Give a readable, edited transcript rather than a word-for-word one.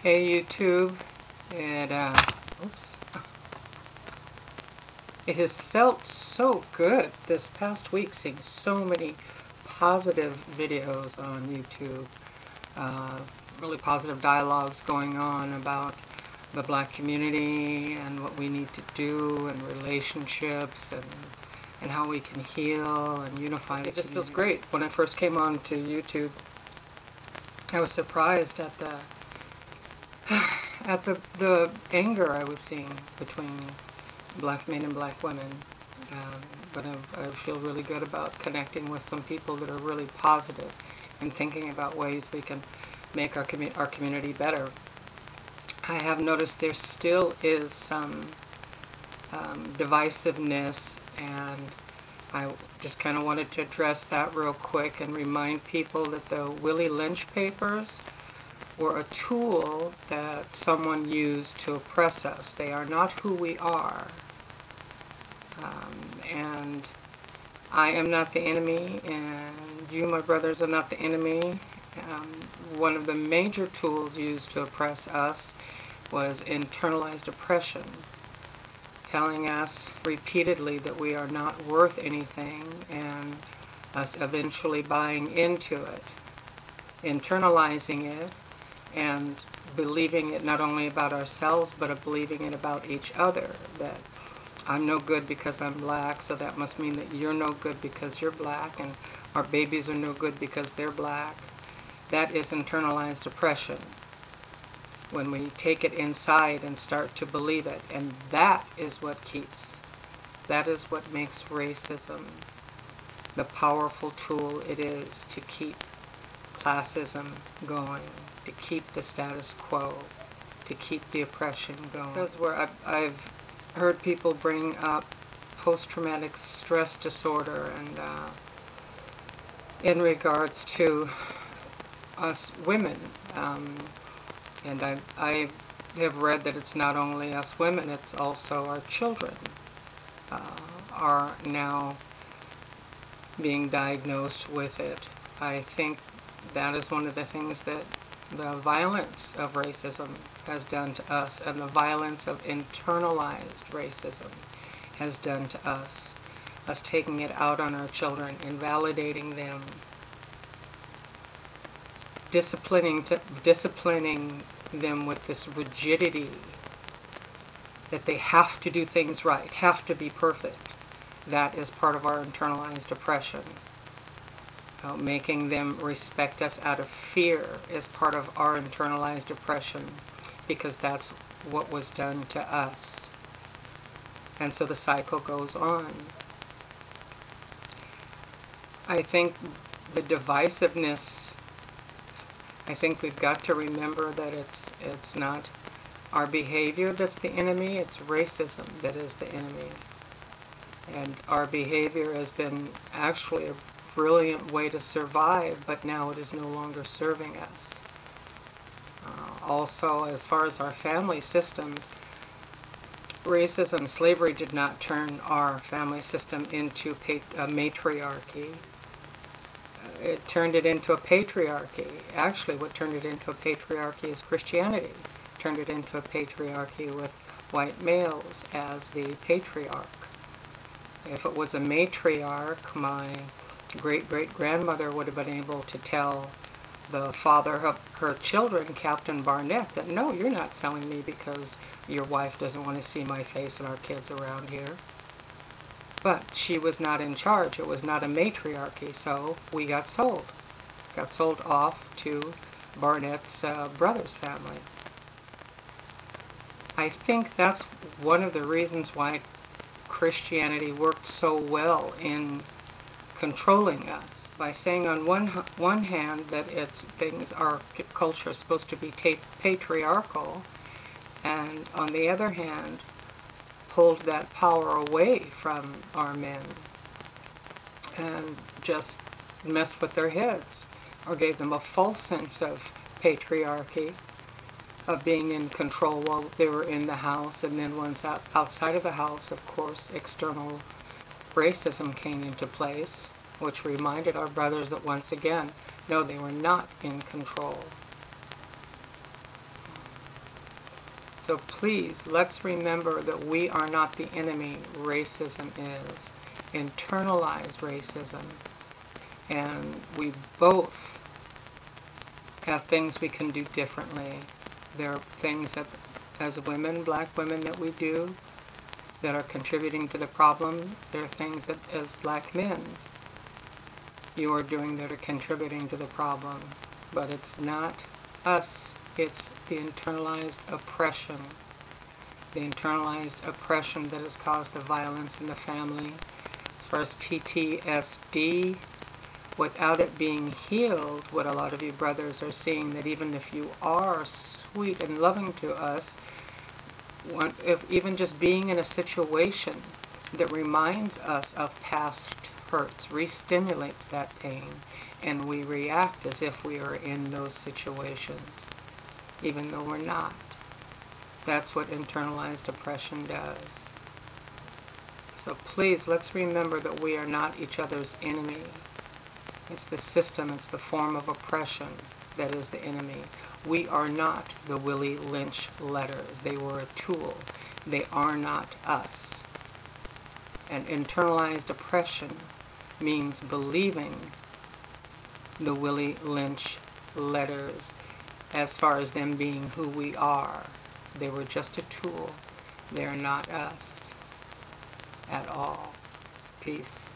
Hey YouTube, it oops. It has felt so good this past week seeing so many positive videos on YouTube, really positive dialogues going on about the Black community and what we need to do and relationships and how we can heal and unify. It just feels great. When I first came on to YouTube, I was surprised at the anger I was seeing between Black men and Black women. But I feel really good about connecting with some people that are really positive and thinking about ways we can make our community better. I have noticed there still is some divisiveness, and I just kind of wanted to address that real quick and remind people that the Lynch papers were a tool that someone used to oppress us. They are not who we are. And I am not the enemy, and you, my brothers, are not the enemy. One of the major tools used to oppress us was internalized oppression, telling us repeatedly that we are not worth anything, and us eventually buying into it, internalizing it, and believing it not only about ourselves, but believing it about each other, that I'm no good because I'm Black, so that must mean that you're no good because you're Black, and our babies are no good because they're Black. That is internalized oppression, when we take it inside and start to believe it, and that is what makes racism the powerful tool it is to keep classism going, to keep the status quo, to keep the oppression going. That's where I've heard people bring up post-traumatic stress disorder, and in regards to us women, and I have read that it's not only us women, it's also our children are now being diagnosed with it. I think that is one of the things that the violence of racism has done to us, and the violence of internalized racism has done to us taking it out on our children, invalidating them, disciplining them with this rigidity that they have to do things right, have to be perfect. That is part of our internalized oppression. Making them respect us out of fear is part of our internalized oppression, because that's what was done to us. And so the cycle goes on. I think the divisiveness, I think we've got to remember that it's not our behavior that's the enemy, it's racism that is the enemy. And our behavior has been actually a brilliant way to survive, but now it is no longer serving us. Also, as far as our family systems, racism, slavery did not turn our family system into a matriarchy. It turned it into a patriarchy. Actually, what turned it into a patriarchy is Christianity. Turned it into a patriarchy with white males as the patriarch. If it was a matriarch, my great-great-grandmother would have been able to tell the father of her children, Captain Barnett, that no, you're not selling me because your wife doesn't want to see my face and our kids around here. But she was not in charge. It was not a matriarchy, so we got sold. Got sold off to Barnett's brother's family. I think that's one of the reasons why Christianity worked so well in controlling us, by saying on one hand that our culture is supposed to be patriarchal, and on the other hand pulled that power away from our men and just messed with their heads, or gave them a false sense of patriarchy, of being in control while they were in the house, and then once outside of the house, of course, external racism came into place, which reminded our brothers that once again, no, they were not in control. So please, let's remember that we are not the enemy. Racism is internalized racism. And we both have things we can do differently. There are things that, as women, black women, that we do that are contributing to the problem. There are things that, as black men, you are doing that are contributing to the problem. But it's not us. It's the internalized oppression. The internalized oppression that has caused the violence in the family. As far as PTSD, without it being healed, what a lot of you brothers are seeing, that even if you are sweet and loving to us, if even just being in a situation that reminds us of past hurts re-stimulates that pain, and we react as if we are in those situations, even though we're not. That's what internalized oppression does. So please, let's remember that we are not each other's enemy. It's the system, it's the form of oppression that is the enemy. We are not the Willie Lynch letters. They were a tool. They are not us. And internalized oppression means believing the Willie Lynch letters as far as them being who we are. They were just a tool. They are not us at all. Peace.